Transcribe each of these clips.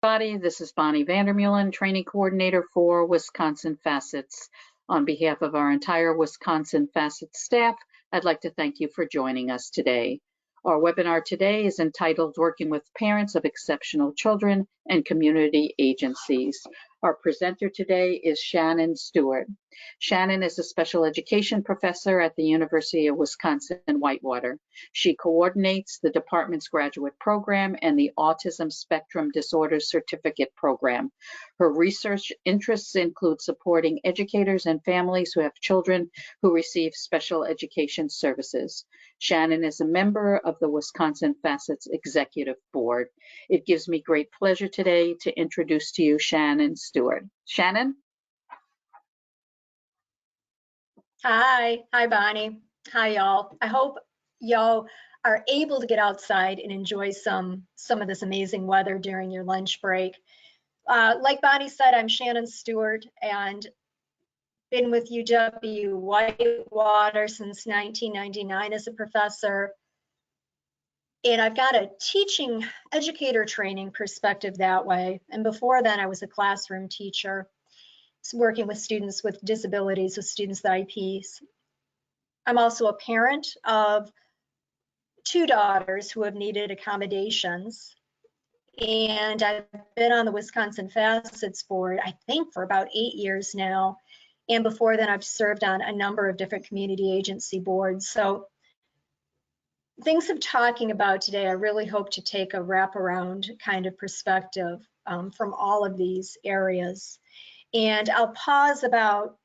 Everybody, this is Bonnie Vandermeulen, Training Coordinator for Wisconsin Facets. On behalf of our entire Wisconsin Facets staff, I'd like to thank you for joining us today. Our webinar today is entitled Working with Parents of Exceptional Children and Community Agencies. Our presenter today is Shannon Stewart. Shannon is a special education professor at the University of Wisconsin-Whitewater. She coordinates the department's graduate program and the Autism Spectrum Disorder Certificate Program. Her research interests include supporting educators and families who have children who receive special education services. Shannon is a member of the Wisconsin Facets Executive Board. It gives me great pleasure today to introduce to you Shannon Stewart. Shannon? Hi Bonnie. Hi y'all. I hope y'all are able to get outside and enjoy some of this amazing weather during your lunch break. Like Bonnie said, I'm Shannon Stewart and been with UW-Whitewater since 1999 as a professor. And I've got a teaching educator training perspective that way. And before then, I was a classroom teacher, working with students with disabilities, with students with IEPs. I'm also a parent of 2 daughters who have needed accommodations. And I've been on the Wisconsin Facets Board, I think, for about 8 years now. And before then, I've served on a number of different community agency boards. So things I'm talking about today, I really hope to take a wraparound kind of perspective from all of these areas. And I'll pause about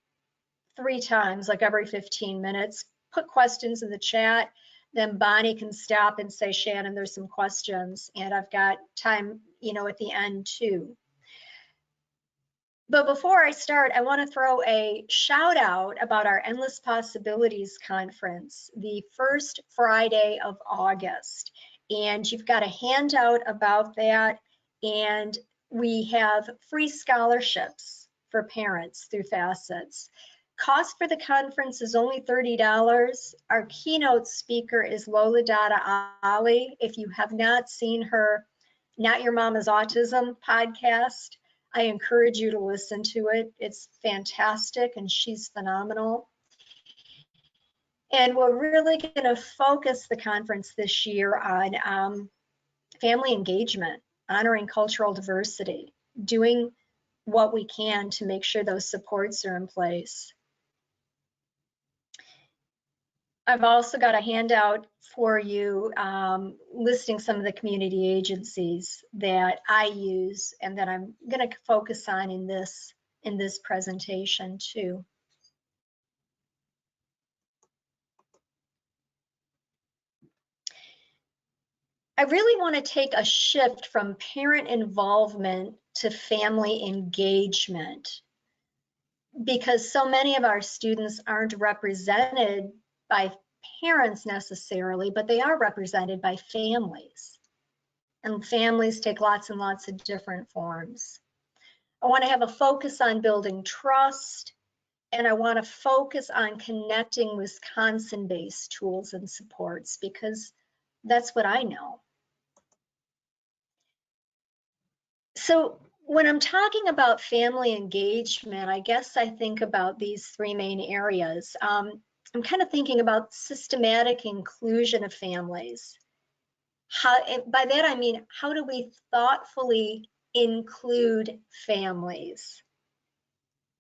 3 times, like every 15 minutes, put questions in the chat, then Bonnie can stop and say, Shannon, there's some questions, and I've got time, at the end too. But before I start, I want to throw a shout out about our Endless Possibilities Conference, the first Friday of August. And you've got a handout about that, and we have free scholarships for parents through Facets. Cost for the conference is only $30. Our keynote speaker is Lola Dada Ali. If you have not seen her Not Your Mama's Autism podcast, I encourage you to listen to it. It's fantastic and she's phenomenal. And we're really going to focus the conference this year on family engagement, honoring cultural diversity, doing what we can to make sure those supports are in place. I've also got a handout for you listing some of the community agencies that I use and that I'm going to focus on in this presentation too. I really want to take a shift from parent involvement to family engagement, because so many of our students aren't represented by parents necessarily, but they are represented by families. And families take lots and lots of different forms. I want to have a focus on building trust, and I want to focus on connecting Wisconsin-based tools and supports, because that's what I know. So when I'm talking about family engagement, I guess I think about these 3 main areas. I'm kind of thinking about systematic inclusion of families. By that I mean, how do we thoughtfully include families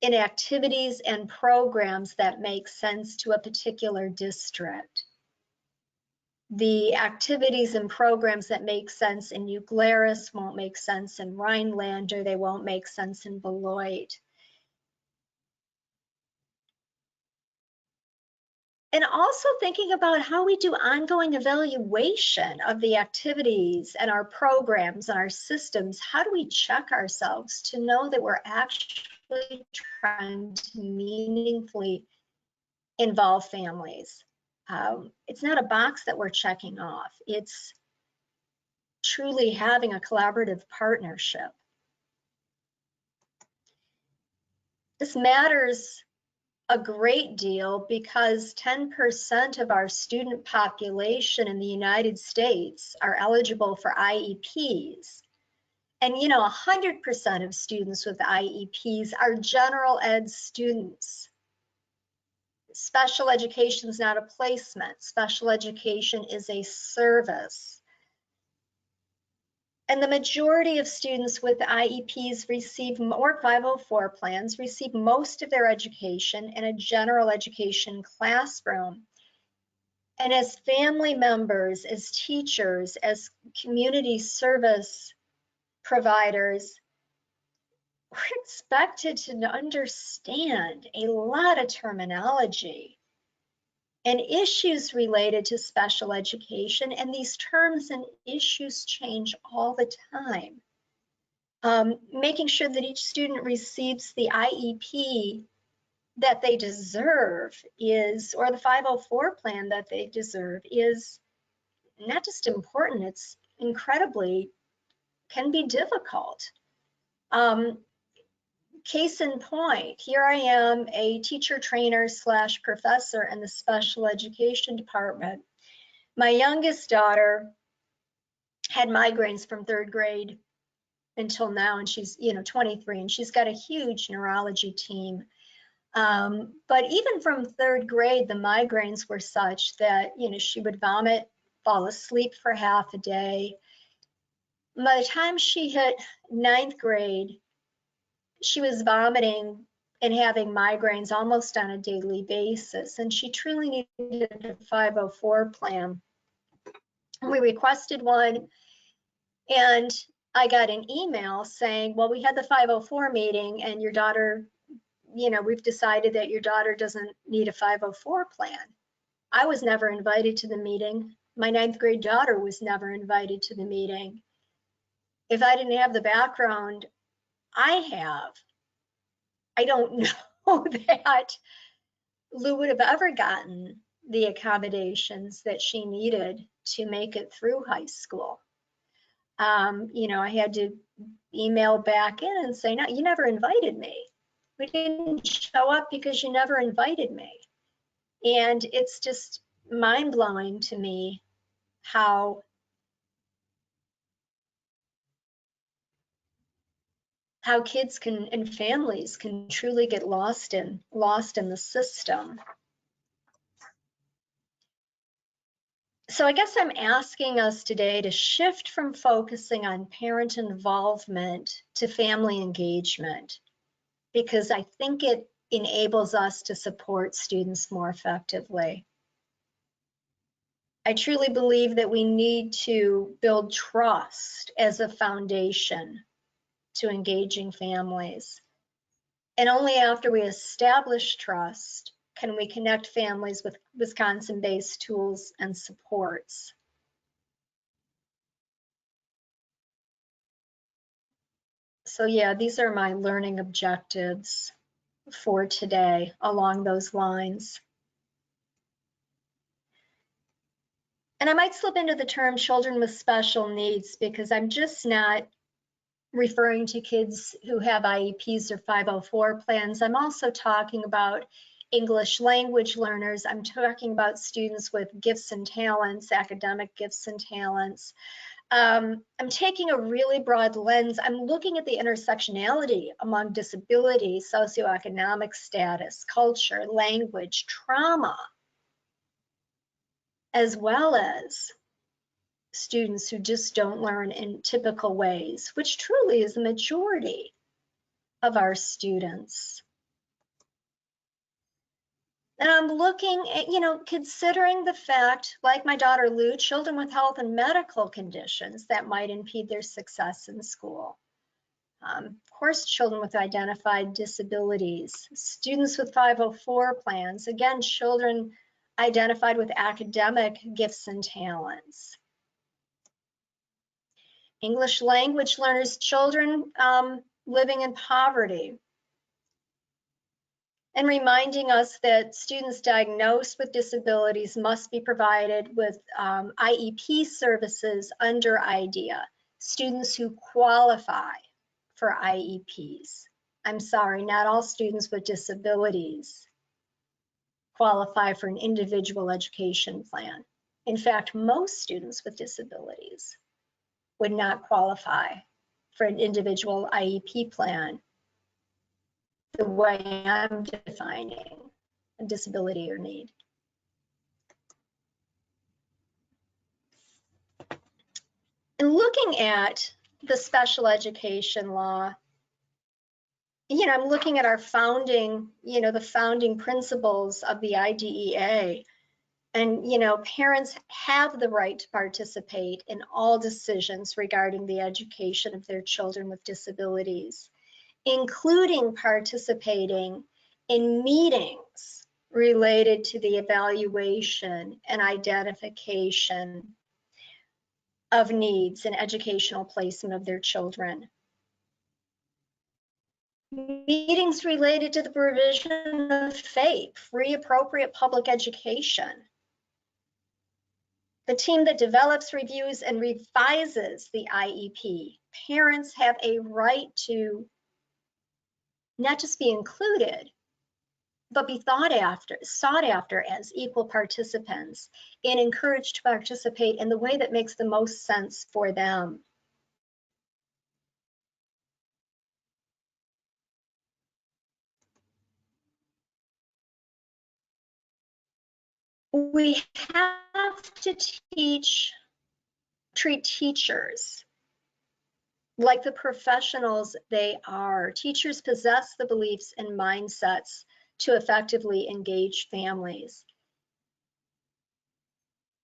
in activities and programs that make sense to a particular district? The activities and programs that make sense in New Glarus won't make sense in Rhineland, or they won't make sense in Beloit. And also thinking about how we do ongoing evaluation of the activities and our programs and our systems. How do we check ourselves to know that we're actually trying to meaningfully involve families? It's not a box that we're checking off. It's truly having a collaborative partnership. This matters a great deal because 10% of our student population in the United States are eligible for IEPs. And 100% of students with IEPs are general ed students. Special education is not a placement. Special education is a service. And the majority of students with IEPs receive, or 504 plans, receive most of their education in a general education classroom. And as family members, as teachers, as community service providers, we're expected to understand a lot of terminology and issues related to special education. And these terms and issues change all the time. Making sure that each student receives the IEP that they deserve or the 504 plan that they deserve is not just important, it's can be difficult. Case in point, here I am, a teacher trainer / professor in the special education department. My youngest daughter had migraines from 3rd grade until now, and she's 23, and she's got a huge neurology team. But even from 3rd grade, the migraines were such that she would vomit, fall asleep for half a day. By the time she hit 9th grade, she was vomiting and having migraines almost on a daily basis, and she truly needed a 504 plan. We requested one, and I got an email saying, well, we had the 504 meeting and your daughter, we've decided that your daughter doesn't need a 504 plan. I was never invited to the meeting. My 9th grade daughter was never invited to the meeting. If I didn't have the background I have, I don't know that Lou would have ever gotten the accommodations that she needed to make it through high school. I had to email back in and say, no, you never invited me. We didn't show up because you never invited me. And it's just mind-blowing to me how kids and families can truly get lost in the system. So I guess I'm asking us today to shift from focusing on parent involvement to family engagement, because I think it enables us to support students more effectively. I truly believe that we need to build trust as a foundation to engaging families. And only after we establish trust can we connect families with Wisconsin-based tools and supports. So yeah, these are my learning objectives for today along those lines. And I might slip into the term children with special needs because I'm just not referring to kids who have IEPs or 504 plans. I'm also talking about English language learners. I'm talking about students with gifts and talents, academic gifts and talents. I'm taking a really broad lens. I'm looking at the intersectionality among disability, socioeconomic status, culture, language, trauma, as well as students who just don't learn in typical ways, which truly is the majority of our students. And I'm looking at, considering the fact, like my daughter Lou, children with health and medical conditions that might impede their success in school. Of course, children with identified disabilities, students with 504 plans, again, children identified with academic gifts and talents. English language learners, children living in poverty. And reminding us that students diagnosed with disabilities must be provided with IEP services under IDEA, students who qualify for IEPs. I'm sorry, not all students with disabilities qualify for an individual education plan. In fact, most students with disabilities would not qualify for an individual IEP plan, the way I'm defining a disability or need. And looking at the special education law, I'm looking at our founding, the founding principles of the IDEA. And, parents have the right to participate in all decisions regarding the education of their children with disabilities, including participating in meetings related to the evaluation and identification of needs and educational placement of their children. Meetings related to the provision of FAPE, free appropriate public education. The team that develops, reviews, and revises the IEP. Parents have a right to not just be included, but be sought after as equal participants and encouraged to participate in the way that makes the most sense for them. We have to treat teachers like the professionals they are. Teachers possess the beliefs and mindsets to effectively engage families.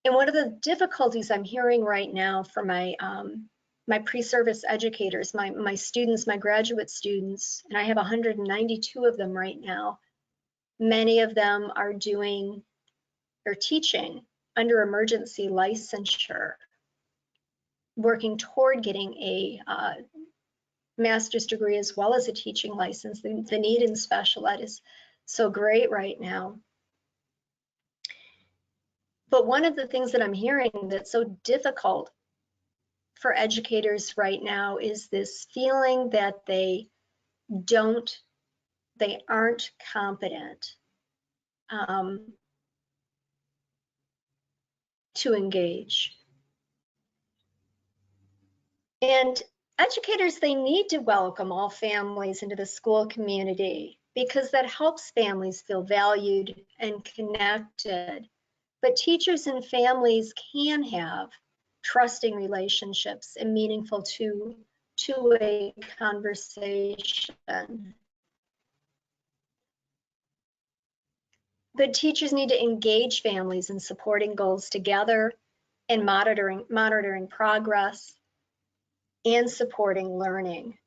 And one of the difficulties I'm hearing right now from my pre-service educators, my students, my graduate students, and I have 192 of them right now. Many of them are teaching under emergency licensure, working toward getting a master's degree as well as a teaching license. The need in special ed is so great right now. But one of the things that I'm hearing that's so difficult for educators right now is this feeling that they aren't competent to engage. And educators, they need to welcome all families into the school community because that helps families feel valued and connected. But teachers and families can have trusting relationships and meaningful two-way conversation. But teachers need to engage families in supporting goals together and monitoring progress and supporting learning.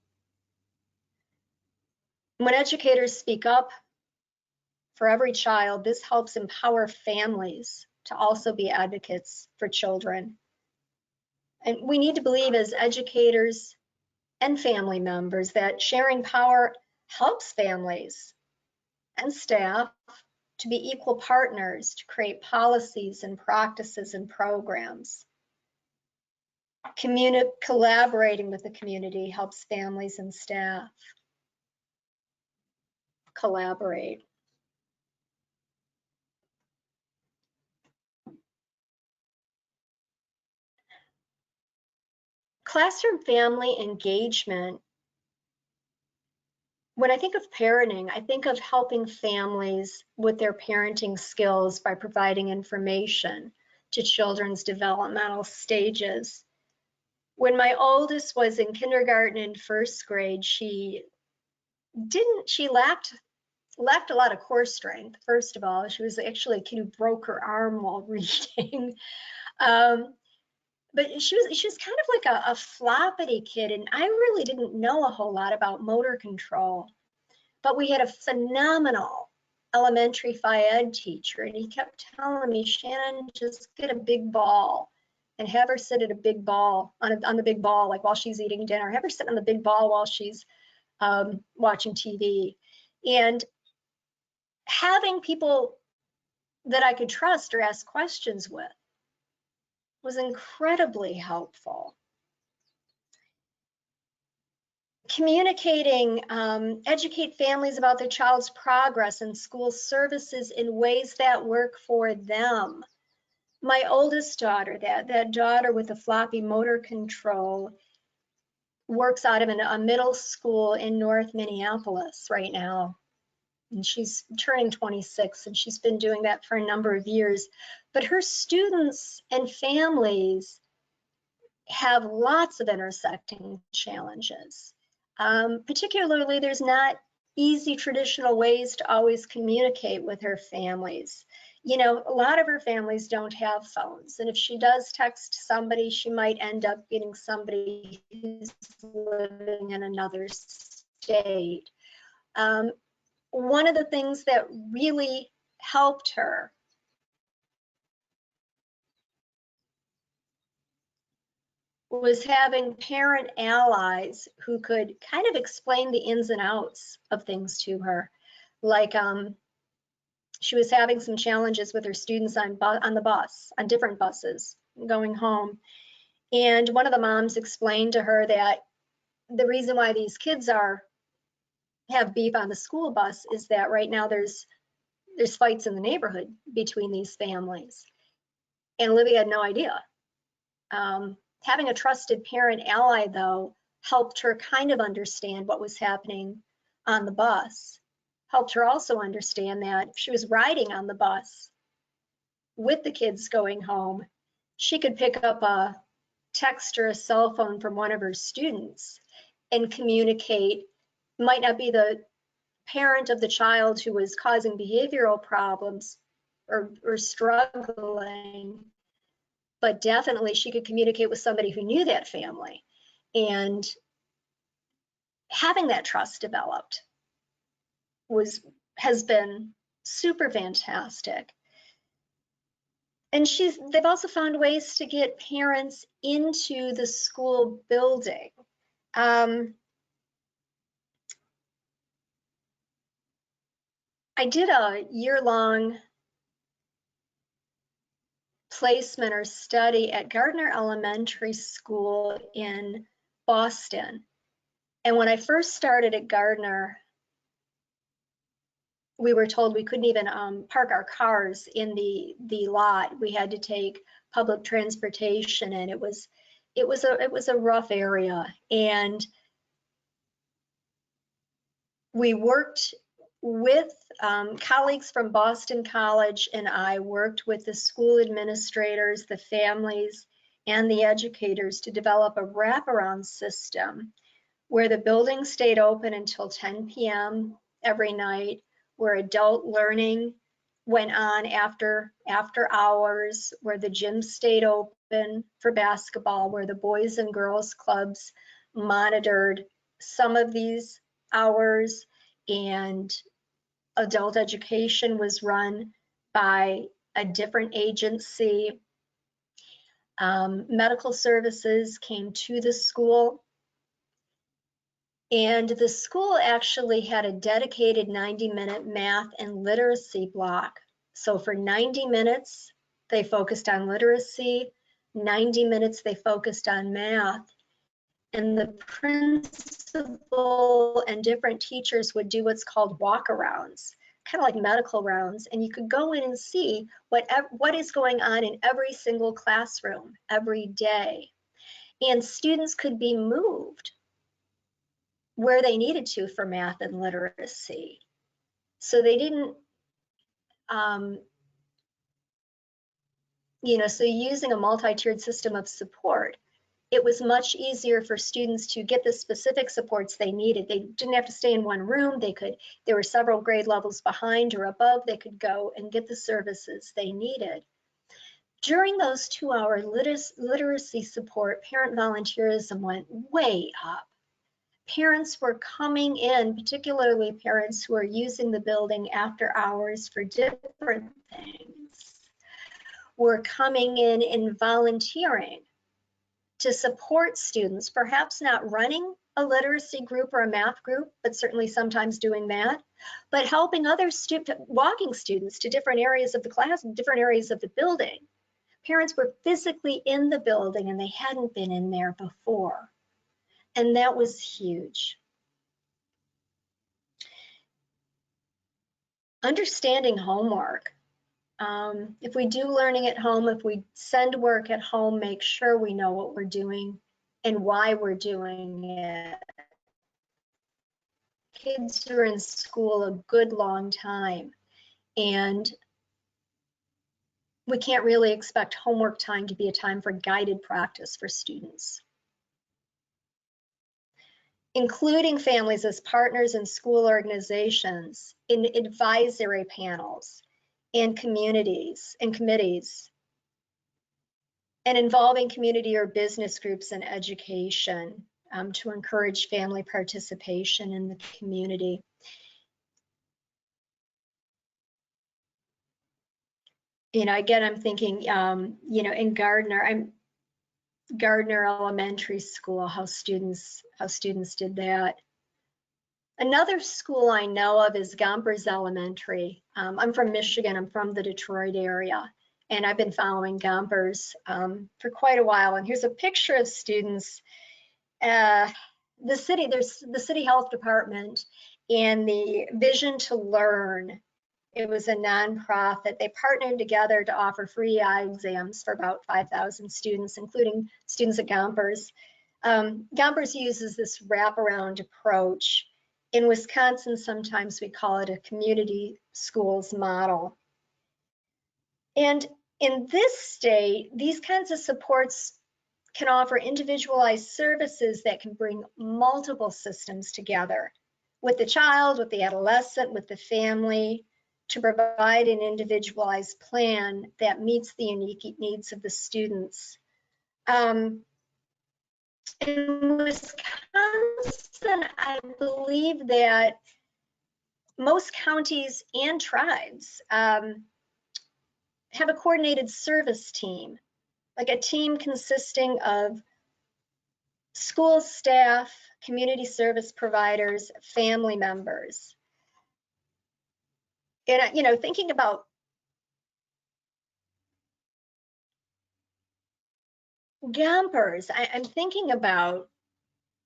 When educators speak up for every child, this helps empower families to also be advocates for children. And we need to believe as educators and family members that sharing power helps families and staff to be equal partners to create policies and practices and programs. Collaborating with the community helps families and staff collaborate. Classroom family engagement. When I think of parenting, I think of helping families with their parenting skills by providing information to children's developmental stages. When my oldest was in kindergarten and first grade, she lacked a lot of core strength. First of all, she was actually a kid who broke her arm while reading. But she was kind of like a floppity kid, and I really didn't know a whole lot about motor control. But we had a phenomenal elementary phy-ed teacher, and he kept telling me, Shannon, just get a big ball and have her sit at a big ball, on the big ball, like while she's eating dinner. Have her sit on the big ball while she's watching TV. And having people that I could trust or ask questions with was incredibly helpful. Communicating, educate families about their child's progress and school services in ways that work for them. My oldest daughter, that daughter with the floppy motor control, works out of a middle school in North Minneapolis right now. And she's turning 26, and she's been doing that for a number of years. But her students and families have lots of intersecting challenges. Particularly, there's not easy traditional ways to always communicate with her families. You know, a lot of her families don't have phones, and if she does text somebody, she might end up getting somebody who's living in another state. One of the things that really helped her was having parent allies who could kind of explain the ins and outs of things to her. Like she was having some challenges with her students on the bus, on different buses going home. And one of the moms explained to her that the reason why these kids have beef on the school bus is that right now there's fights in the neighborhood between these families. And Olivia had no idea. Having a trusted parent ally, though, helped her kind of understand what was happening on the bus. Helped her also understand that if she was riding on the bus with the kids going home, she could pick up a text or a cell phone from one of her students and communicate. Might not be the parent of the child who was causing behavioral problems or struggling, but definitely she could communicate with somebody who knew that family. And having that trust developed has been super fantastic. And they've also found ways to get parents into the school building. I did a year-long placement or study at Gardner Elementary School in Boston. And when I first started at Gardner, we were told we couldn't even park our cars in the lot. We had to take public transportation, and it was a rough area. And we worked with colleagues from Boston College, and I worked with the school administrators, the families, and the educators to develop a wraparound system where the building stayed open until 10 p.m. every night, where adult learning went on after hours, where the gym stayed open for basketball, where the Boys and Girls Clubs monitored some of these hours, and adult education was run by a different agency. Medical services came to the school. And the school actually had a dedicated 90-minute math and literacy block. So for 90 minutes, they focused on literacy, 90 minutes they focused on math. And the principal and different teachers would do what's called walk-arounds, kind of like medical rounds. And you could go in and see what is going on in every single classroom every day. And students could be moved where they needed to for math and literacy. So they didn't, so using a multi-tiered system of support, it was much easier for students to get the specific supports they needed. They didn't have to stay in one room. There were several grade levels behind or above. They could go and get the services they needed. During those 2-hour literacy support, parent volunteerism went way up. Parents were coming in, particularly parents who are using the building after hours for different things, were coming in and volunteering to support students, perhaps not running a literacy group or a math group, but certainly sometimes doing that, but helping other walking students to different areas of the class, different areas of the building. Parents were physically in the building and they hadn't been in there before. And that was huge. Understanding homework. If we do learning at home, if we send work at home, make sure we know what we're doing and why we're doing it. Kids are in school a good long time, and we can't really expect homework time to be a time for guided practice for students. Including families as partners in school organizations, in advisory panels, and communities and committees, and involving community or business groups in education to encourage family participation in the community. You know, again, I'm thinking, you know, in Gardner Elementary School, how students did that. Another school I know of is Gompers Elementary. I'm from Michigan. I'm from the Detroit area, and I've been following Gompers for quite a while. And here's a picture of students. There's the city health department and the Vision to Learn. It was a nonprofit. They partnered together to offer free eye exams for about 5,000 students, including students at Gompers. Gompers uses this wraparound approach. In Wisconsin, sometimes we call it a community schools model. And in this state, these kinds of supports can offer individualized services that can bring multiple systems together with the child, with the adolescent, with the family, to provide an individualized plan that meets the unique needs of the students. In Wisconsin, I believe that most counties and tribes have a coordinated service team, like a team consisting of school staff, community service providers, family members. And, you know, thinking about Gompers, I'm thinking about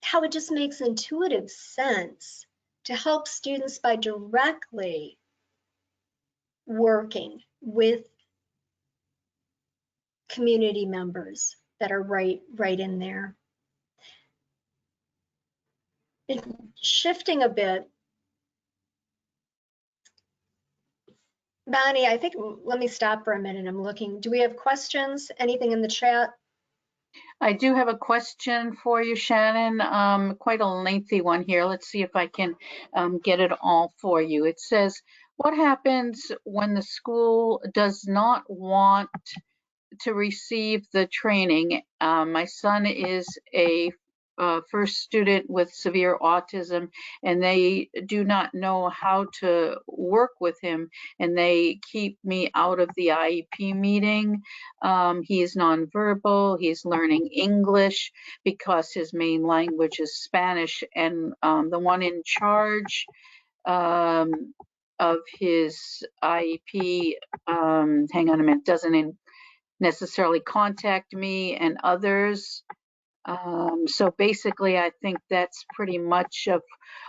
how it just makes intuitive sense to help students by directly working with community members that are right in there. And shifting a bit, Bonnie, I think, let me stop for a minute. I'm looking. Do we have questions? Anything in the chat? I do have a question for you, Shannon, quite a lengthy one here. Let's see if I can get it all for you. It says, what happens when the school does not want to receive the training? My son is a first student with severe autism, and they do not know how to work with him, and they keep me out of the IEP meeting. He is nonverbal. He's learning English because his main language is Spanish, and the one in charge of his IEP, hang on a minute, doesn't necessarily contact me and others. So basically, I think that's pretty much of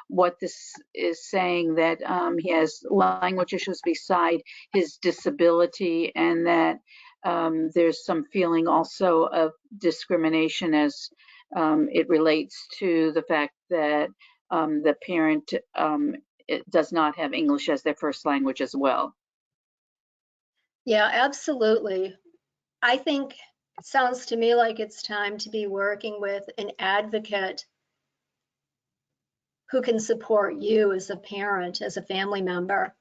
what this is saying, that he has language issues beside his disability, and that there's some feeling also of discrimination as it relates to the fact that the parent it does not have English as their first language as well. Yeah, absolutely. I think it sounds to me like it's time to be working with an advocate who can support you as a parent, as a family member.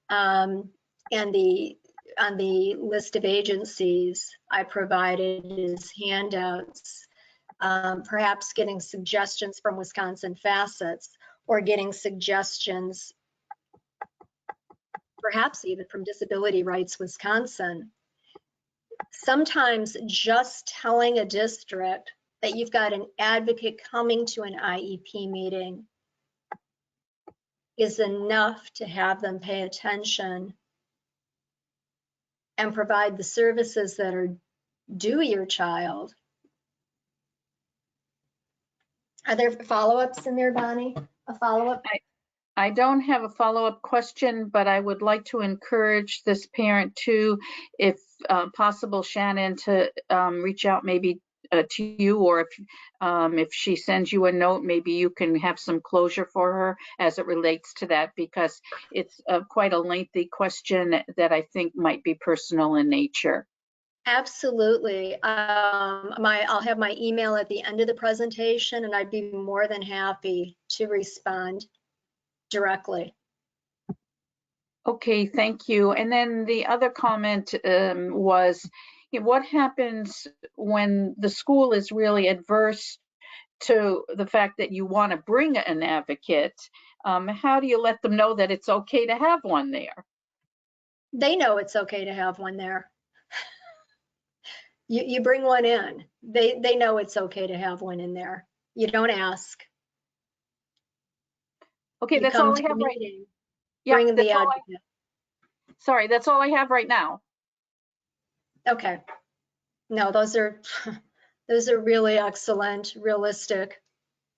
And on the list of agencies I provided is handouts, perhaps getting suggestions from Wisconsin Facets, or getting suggestions perhaps even from Disability Rights Wisconsin. Sometimes just telling a district that you've got an advocate coming to an IEP meeting is enough to have them pay attention and provide the services that are due your child. Are there follow-ups in there, Bonnie? A follow-up? I don't have a follow-up question, but I would like to encourage this parent to, if possible, Shannon, to reach out maybe to you, or if she sends you a note, maybe you can have some closure for her as it relates to that, because it's quite a lengthy question that I think might be personal in nature. Absolutely. I'll have my email at the end of the presentation, and I'd be more than happy to respond directly. Okay, thank you. And then the other comment was, what happens when the school is really adverse to the fact that you want to bring an advocate? How do you let them know that it's okay to have one there? They know it's okay to have one there. You bring one in. They know it's okay to have one in there. You don't ask. Okay, You that's come all to I the have right. meeting, Yep, bring the that's all advocate. sorry, that's all I have right now. Okay. No, those are really excellent, realistic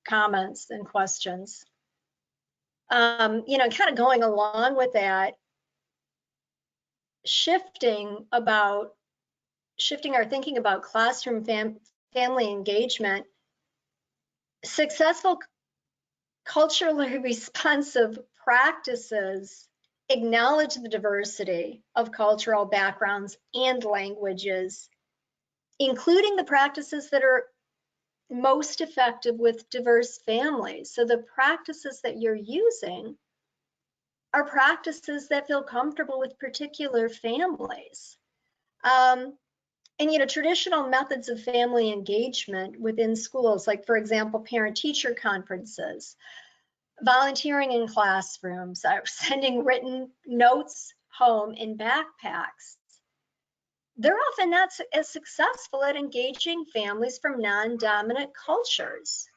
comments and questions. You know, kind of going along with that, shifting our thinking about classroom family engagement, successful culturally responsive practices acknowledge the diversity of cultural backgrounds and languages, including the practices that are most effective with diverse families. So the practices that you're using are practices that feel comfortable with particular families. And you know, traditional methods of family engagement within schools, like for example, parent-teacher conferences, volunteering in classrooms, sending written notes home in backpacks, they're often not as successful at engaging families from non-dominant cultures.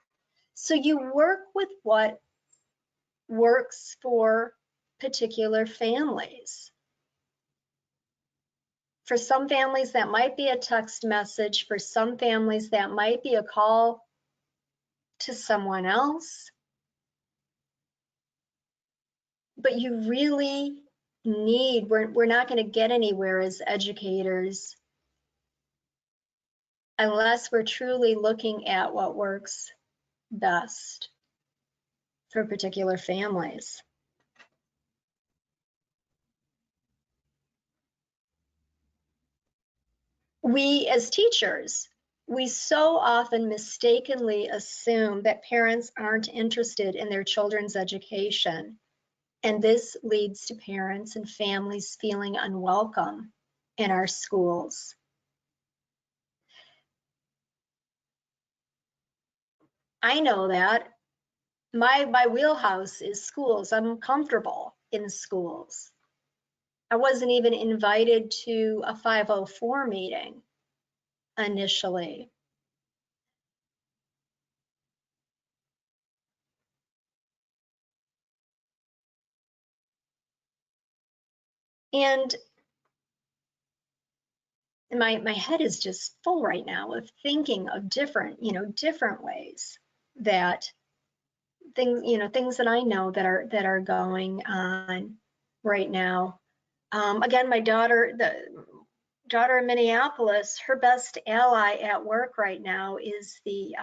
So you work with what works for particular families. For some families, that might be a text message. For some families, that might be a call to someone else. But you really need, we're not going to get anywhere as educators unless we're truly looking at what works best for particular families. We as teachers, we so often mistakenly assume that parents aren't interested in their children's education. And this leads to parents and families feeling unwelcome in our schools. I know that. My wheelhouse is schools. I'm comfortable in schools. I wasn't even invited to a 504 meeting initially. And my head is just full right now of thinking of different ways that things that I know that are going on right now. Again, my daughter, the daughter in Minneapolis, her best ally at work right now is the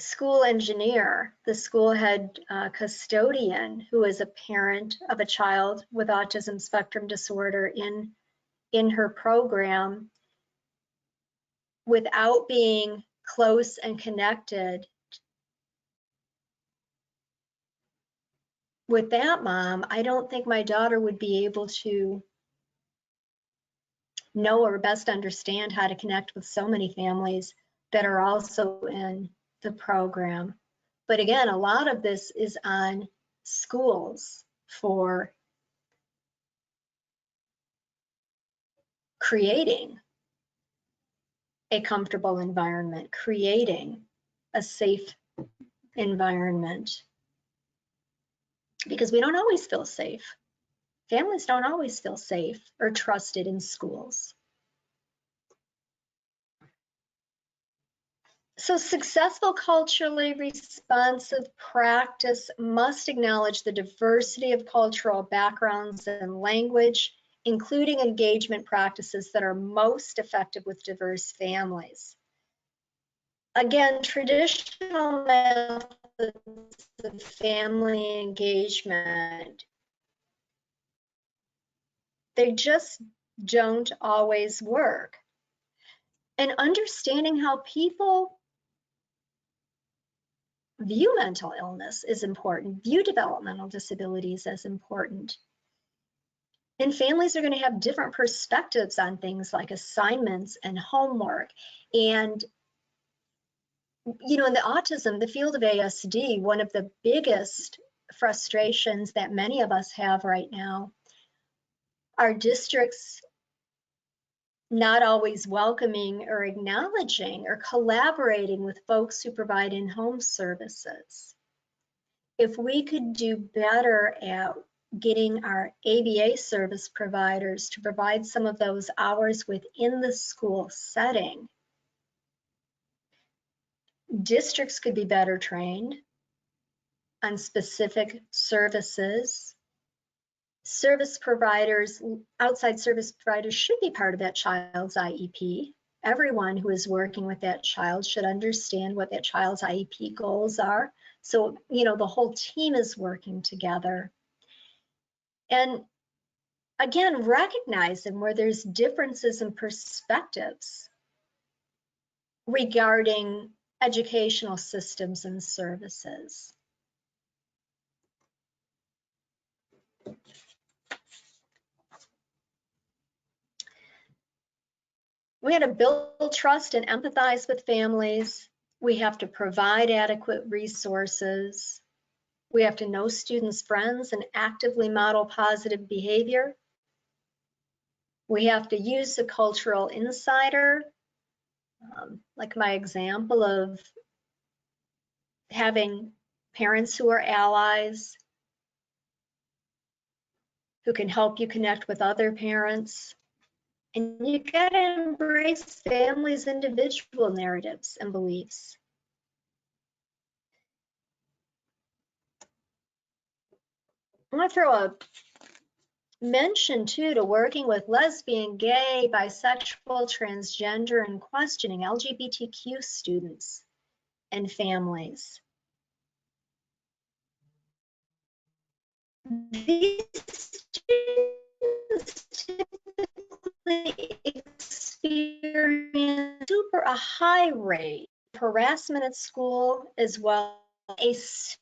school engineer, the school head custodian, who is a parent of a child with autism spectrum disorder in her program. Without being close and connected with that mom, I don't think my daughter would be able to know or best understand how to connect with so many families that are also in the program. But again, a lot of this is on schools for creating a comfortable environment, creating a safe environment, because we don't always feel safe. Families don't always feel safe or trusted in schools. So successful culturally responsive practice must acknowledge the diversity of cultural backgrounds and language including engagement practices that are most effective with diverse families. Again, traditional methods of family engagement, they just don't always work. And understanding how people view mental illness is important, view developmental disabilities as important. And families are going to have different perspectives on things like assignments and homework. And, you know, in the autism, the field of ASD, one of the biggest frustrations that many of us have right now are districts not always welcoming or acknowledging or collaborating with folks who provide in-home services. If we could do better at getting our ABA service providers to provide some of those hours within the school setting, districts could be better trained on specific services. Service providers, outside service providers should be part of that child's IEP. Everyone who is working with that child should understand what that child's IEP goals are. So, you know, the whole team is working together. And again, recognizing where there's differences in perspectives regarding educational systems and services. We have to build trust and empathize with families. We have to provide adequate resources. We have to know students' friends and actively model positive behavior. We have to use the cultural insider, like my example of having parents who are allies, who can help you connect with other parents. And you gotta embrace families' individual narratives and beliefs. I'm gonna throw a mention too to working with lesbian, gay, bisexual, transgender, and questioning LGBTQ students and families. These students typically experience a high rate of harassment at school, as well as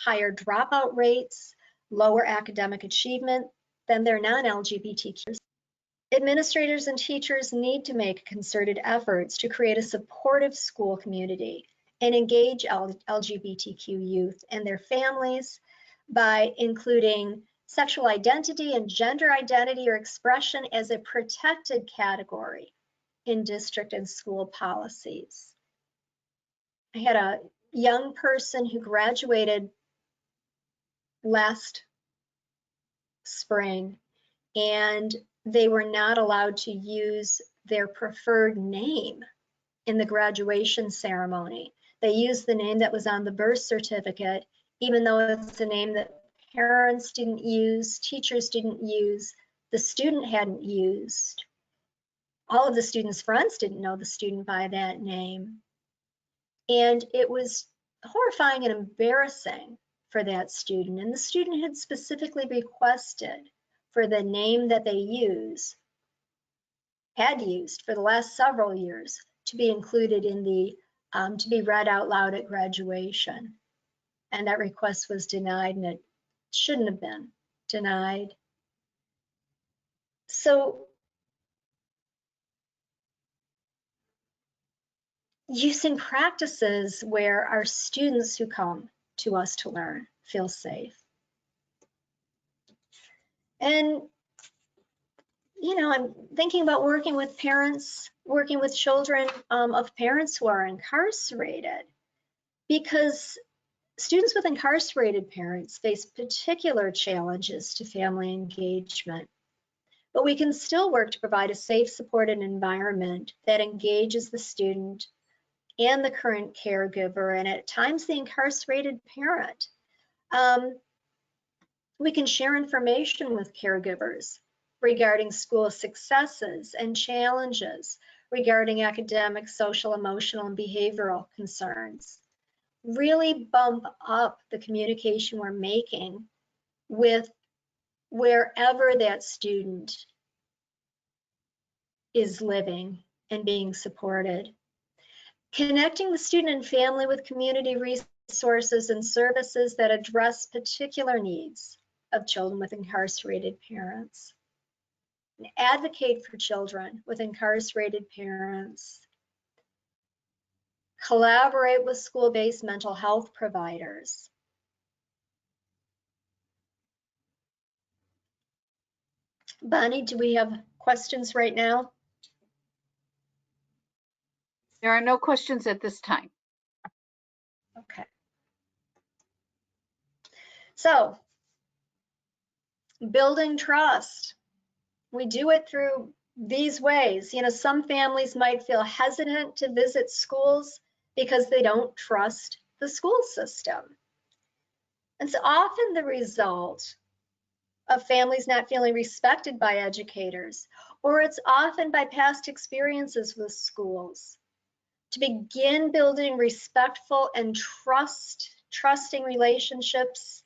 higher dropout rates, lower academic achievement than their non-LGBTQ. Administrators and teachers need to make concerted efforts to create a supportive school community and engage LGBTQ youth and their families by including sexual identity and gender identity or expression as a protected category in district and school policies. I had a young person who graduated last spring, and they were not allowed to use their preferred name in the graduation ceremony. They used the name that was on the birth certificate, even though it's a name that parents didn't use, teachers didn't use, the student hadn't used. All of the student's friends didn't know the student by that name. And it was horrifying and embarrassing for that student. And the student had specifically requested for the name that they had used for the last several years to be included in the, to be read out loud at graduation. And that request was denied, and it shouldn't have been denied. So using practices where our students who come to us to learn feel safe. And, you know, I'm thinking about working with parents, working with children of parents who are incarcerated, because students with incarcerated parents face particular challenges to family engagement. But we can still work to provide a safe, supported environment that engages the student and the current caregiver, and at times the incarcerated parent. We can share information with caregivers regarding school successes and challenges, regarding academic, social, emotional, and behavioral concerns. Really bump up the communication we're making with wherever that student is living and being supported. Connecting the student and family with community resources and services that address particular needs of children with incarcerated parents. And advocate for children with incarcerated parents. Collaborate with school-based mental health providers. Bonnie, do we have questions right now? There are no questions at this time. Okay. So, building trust. We do it through these ways. You know, some families might feel hesitant to visit schools because they don't trust the school system. It's often the result of families not feeling respected by educators, or it's often by past experiences with schools. To begin building respectful and trusting relationships,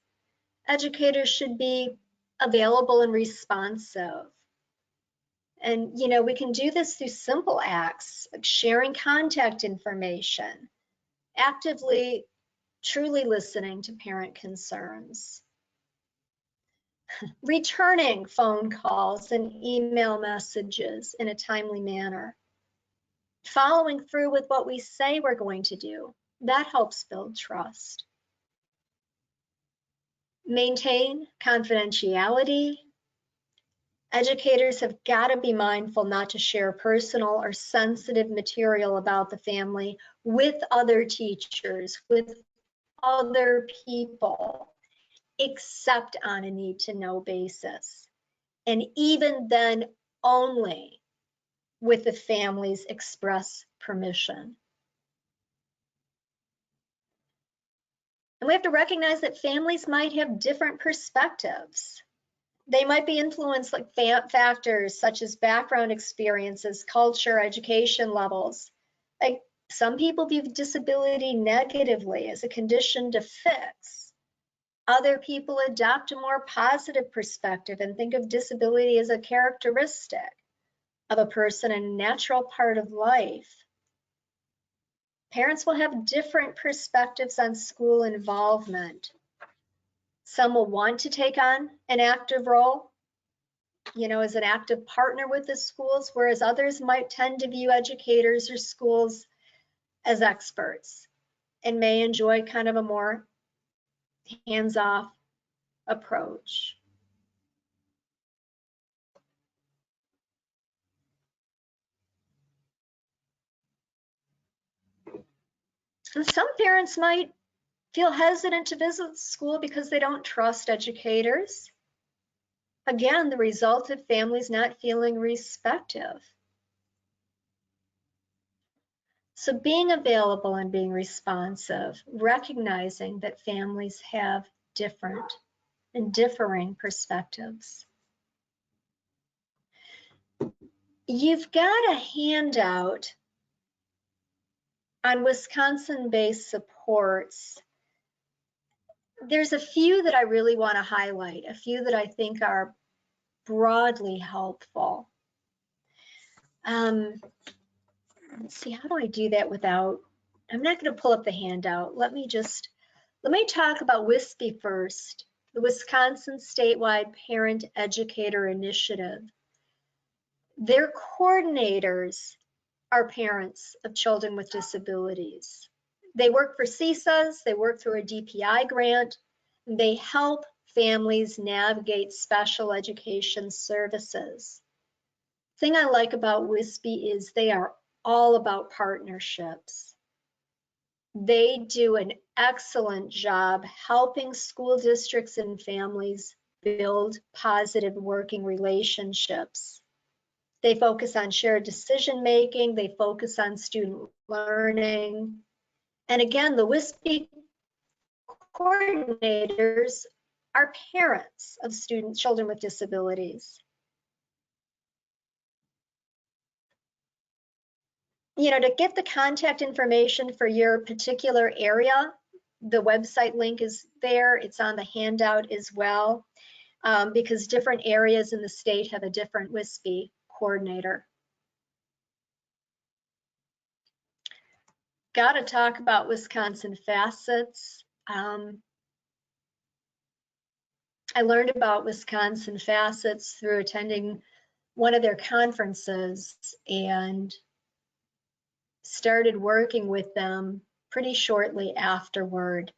educators should be available and responsive. And, you know, we can do this through simple acts like sharing contact information, actively, truly listening to parent concerns, returning phone calls and email messages in a timely manner, following through with what we say we're going to do. That helps build trust. Maintain confidentiality. Educators have got to be mindful not to share personal or sensitive material about the family with other teachers, with other people, except on a need-to-know basis. And even then, only with the family's express permission. And we have to recognize that families might have different perspectives. They might be influenced like factors such as background experiences, culture, education levels. Like some people view disability negatively as a condition to fix. Other people adopt a more positive perspective and think of disability as a characteristic of a person and a natural part of life. Parents will have different perspectives on school involvement. Some will want to take on an active role, you know, as an active partner with the schools, whereas others might tend to view educators or schools as experts and may enjoy kind of a more hands-off approach. And some parents might feel hesitant to visit school because they don't trust educators. Again, the result of families not feeling respected. So being available and being responsive, recognizing that families have different and differing perspectives. You've got a handout on Wisconsin-based supports. There's a few that I really want to highlight, a few that I think are broadly helpful. Let's see, how do I do that without, I'm not going to pull up the handout. Let me talk about WISPE first, the Wisconsin Statewide Parent Educator Initiative. Their coordinators are parents of children with disabilities. They work for CSAs, they work through a DPI grant, and they help families navigate special education services. The thing I like about WISPE is they are all about partnerships. They do an excellent job helping school districts and families build positive working relationships. They focus on shared decision-making, they focus on student learning. And again, the WISPE coordinators are parents of children with disabilities. To get the contact information for your particular area, the website link is there. It's on the handout as well, because different areas in the state have a different WISP coordinator. Got to talk about Wisconsin Facets. I learned about Wisconsin Facets through attending one of their conferences and started working with them pretty shortly afterward.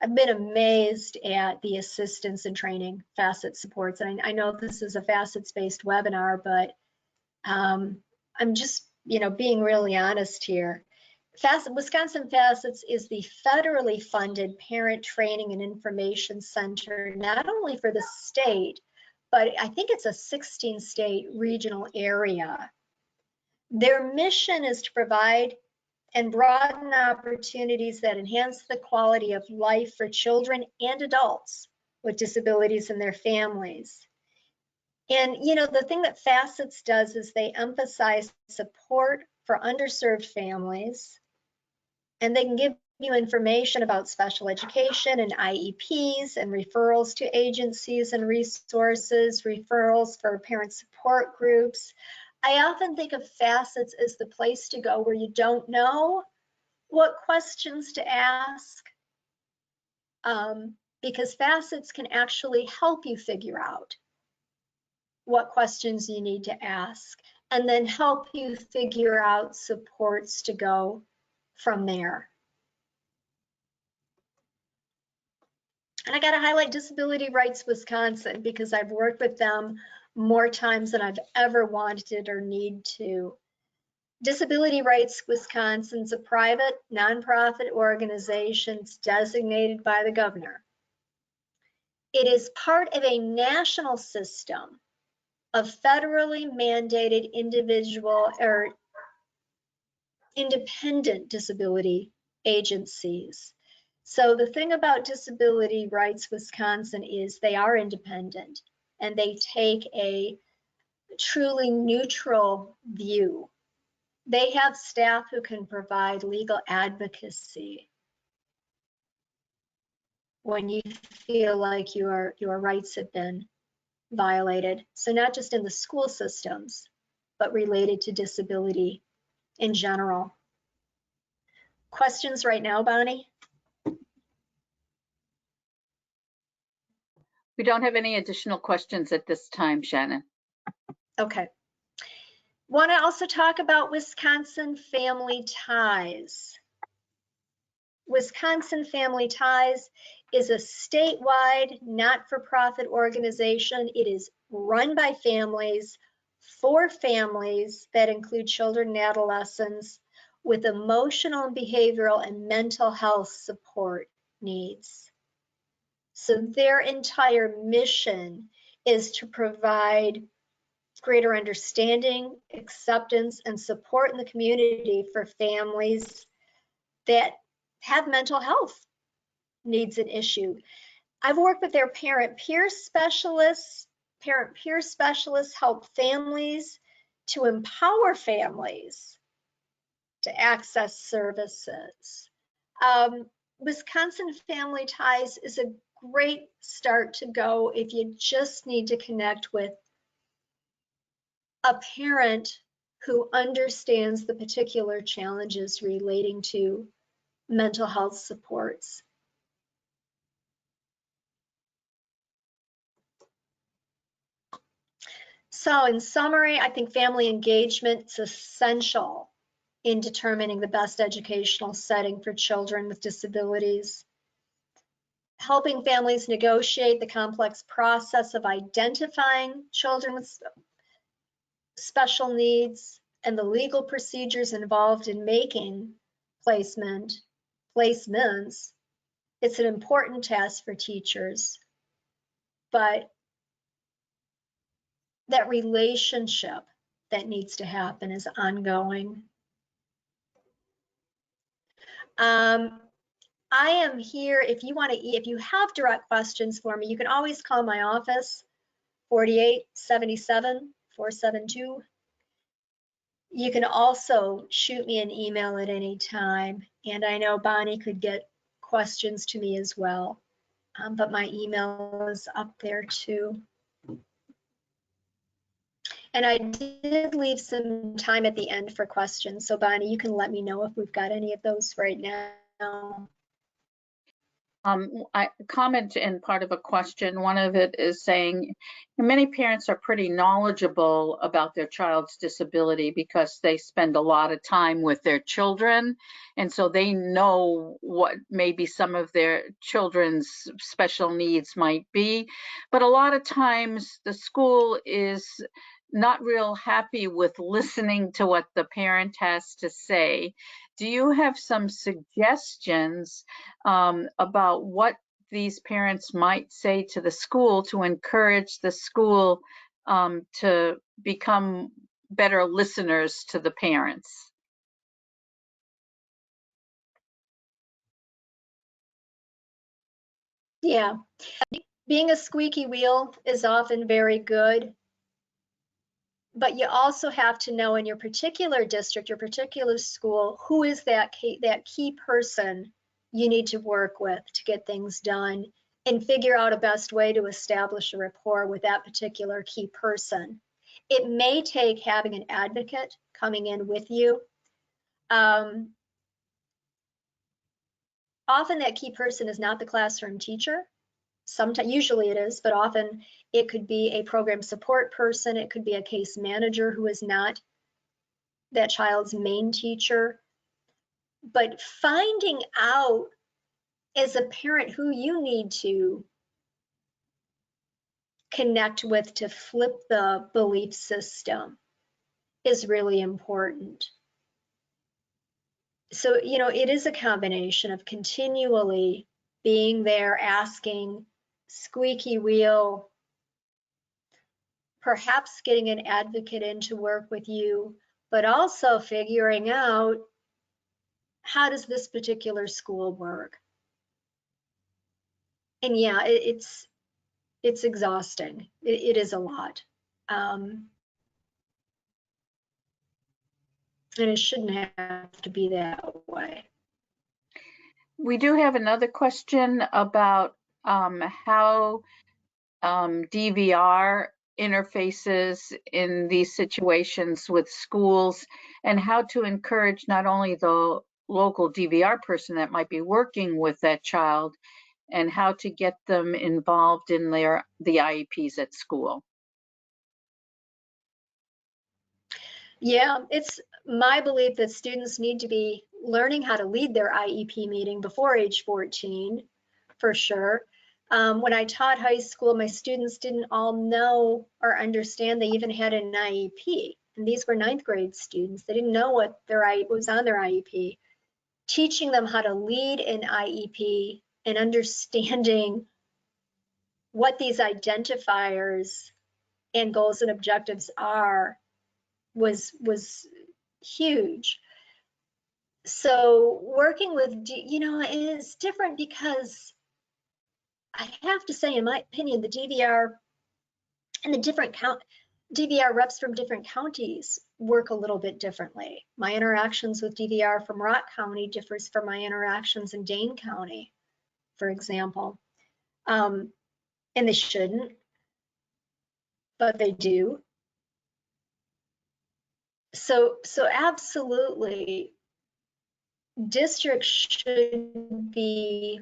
I've been amazed at the assistance and training Facet supports. And I know this is a Facets-based webinar, but I'm just, being really honest here. Wisconsin Facets is the federally funded parent training and information center, not only for the state, but I think it's a 16-state regional area. Their mission is to provide and broaden opportunities that enhance the quality of life for children and adults with disabilities and their families. And, the thing that Facets does is they emphasize support for underserved families, and they can give you information about special education and IEPs and referrals to agencies and resources, referrals for parent support groups. I often think of Facets as the place to go where you don't know what questions to ask, because Facets can actually help you figure out what questions you need to ask, and then help you figure out supports to go from there. And I got to highlight Disability Rights Wisconsin because I've worked with them more times than I've ever wanted or need to. Disability Rights Wisconsin is a private, nonprofit organization designated by the governor. It is part of a national system of federally mandated individual or independent disability agencies. So the thing about Disability Rights Wisconsin is they are independent and they take a truly neutral view. They have staff who can provide legal advocacy when you feel like your rights have been violated. So not just in the school systems, but related to disability in general. Questions right now, Bonnie? We don't have any additional questions at this time, Shannon. Okay. Want to also talk about Wisconsin Family Ties. Wisconsin Family Ties is a statewide not-for-profit organization. It is run by families, for families that include children and adolescents with emotional and behavioral and mental health support needs. So their entire mission is to provide greater understanding, acceptance, and support in the community for families that have mental health needs an issue. I've worked with their parent peer specialists. Parent peer specialists help families to empower families to access services. Wisconsin Family Ties is a great start to go if you just need to connect with a parent who understands the particular challenges relating to mental health supports. So in summary, I think family engagement is essential in determining the best educational setting for children with disabilities. Helping families negotiate the complex process of identifying children with special needs and the legal procedures involved in making placements. It's an important task for teachers, but that relationship that needs to happen is ongoing. I am here if you want to, if you have direct questions for me, you can always call my office, 4877-472 You can also shoot me an email at any time, and I know Bonnie could get questions to me as well, but my email is up there too. And I did leave some time at the end for questions, so Bonnie, you can let me know if we've got any of those right now. I comment in part of a question. One of it is saying many parents are pretty knowledgeable about their child's disability because they spend a lot of time with their children. And so they know what maybe some of their children's special needs might be. But a lot of times the school is not real happy with listening to what the parent has to say. Do you have some suggestions about what these parents might say to the school to encourage the school to become better listeners to the parents? Yeah, being a squeaky wheel is often very good, but you also have to know in your particular district, your particular school, who is that key person you need to work with to get things done, and figure out a best way to establish a rapport with that particular key person. It may take having an advocate coming in with you. Often that key person is not the classroom teacher. Sometimes, usually it is, but often it could be a program support person. It could be a case manager who is not that child's main teacher. But finding out as a parent who you need to connect with to flip the belief system is really important. So, you know, it is a combination of continually being there, asking, squeaky wheel, perhaps getting an advocate in to work with you, but also figuring out, how does this particular school work? And yeah, it's exhausting. It is a lot. And it shouldn't have to be that way. We do have another question about how DVR interfaces in these situations with schools, and how to encourage not only the local DVR person that might be working with that child, and how to get them involved in the IEPs at school. Yeah, it's my belief that students need to be learning how to lead their IEP meeting before age 14, for sure. When I taught high school, my students didn't all know or understand they even had an IEP. And these were 9th grade students. They didn't know what was on their IEP. Teaching them how to lead an IEP and understanding what these identifiers and goals and objectives are was huge. So working with, you know, is different because I have to say, in my opinion, the DVR and the different DVR reps from different counties work a little bit differently. My interactions with DVR from Rock County differs from my interactions in Dane County, for example. And they shouldn't, but they do. So absolutely, districts should be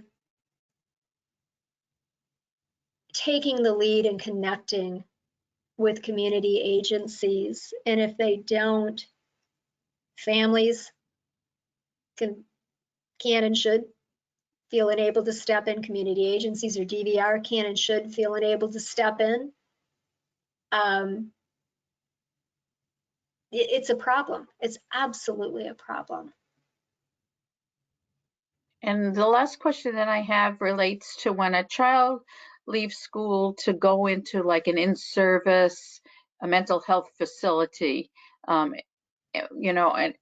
taking the lead and connecting with community agencies. And if they don't, families can and should feel enabled to step in. Community agencies or DVR can and should feel enabled to step in. It's a problem. It's absolutely a problem. And the last question that I have relates to when a child leaves school to go into like an in-service, a mental health facility, you know, and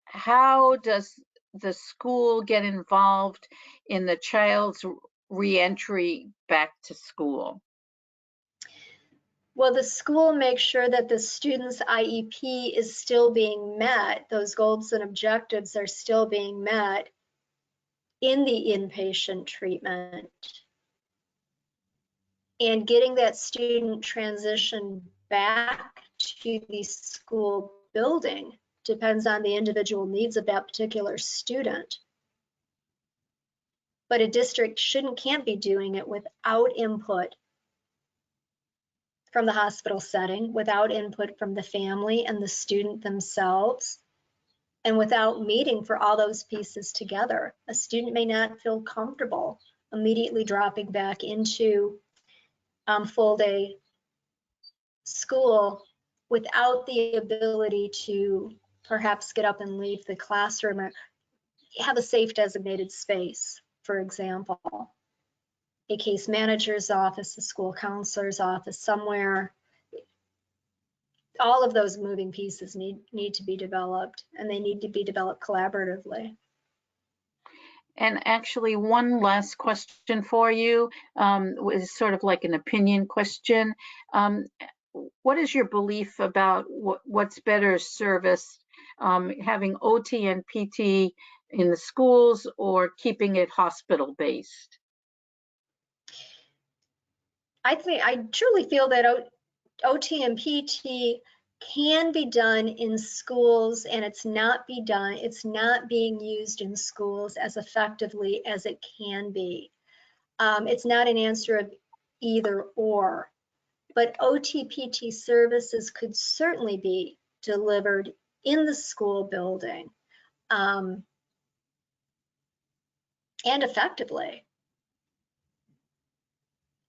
how does the school get involved in the child's reentry back to school? Will the school make sure that the student's IEP is still being met, those goals and objectives are still being met in the inpatient treatment? And getting that student transition back to the school building depends on the individual needs of that particular student. But a district can't be doing it without input from the hospital setting, without input from the family and the student themselves, and without meeting for all those pieces together. A student may not feel comfortable immediately dropping back into full day school without the ability to perhaps get up and leave the classroom or have a safe designated space, for example. A case manager's office, a school counselor's office, somewhere. All of those moving pieces need to be developed, and they need to be developed collaboratively. And actually, one last question for you is sort of like an opinion question. What is your belief about what's better service, having OT and PT in the schools or keeping it hospital-based? I truly feel that OT and PT can be done in schools, and it's not being used in schools as effectively as it can be. It's not an answer of either or, but OT PT services could certainly be delivered in the school building and effectively.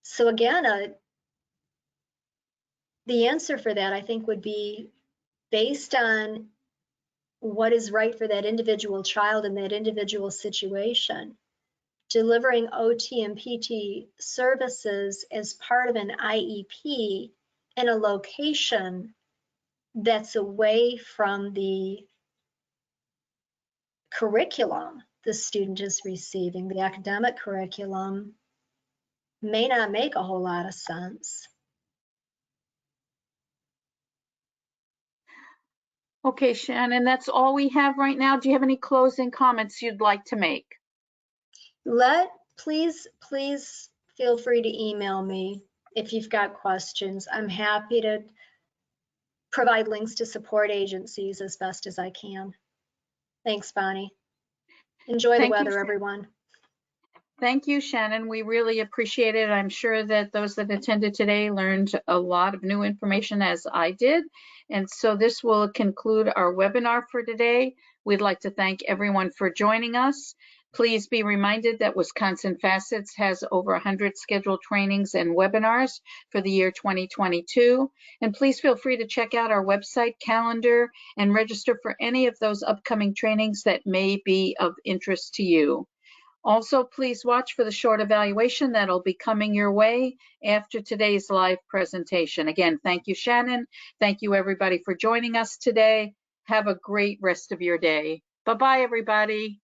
So again, the answer for that, I think, would be based on what is right for that individual child in that individual situation. Delivering OT and PT services as part of an IEP in a location that's away from the curriculum the student is receiving, the academic curriculum, may not make a whole lot of sense. Okay, Shannon, that's all we have right now. Do you have any closing comments you'd like to make? Please feel free to email me if you've got questions. I'm happy to provide links to support agencies as best as I can. Thanks, Bonnie. Enjoy the weather, everyone. Thank you, Shannon. We really appreciate it. I'm sure that those that attended today learned a lot of new information, as I did. And so this will conclude our webinar for today. We'd like to thank everyone for joining us. Please be reminded that Wisconsin Facets has over 100 scheduled trainings and webinars for the year 2022. And please feel free to check out our website calendar and register for any of those upcoming trainings that may be of interest to you. Also, please watch for the short evaluation that'll be coming your way after today's live presentation. Again, thank you, Shannon. Thank you, everybody, for joining us today. Have a great rest of your day. Bye-bye, everybody.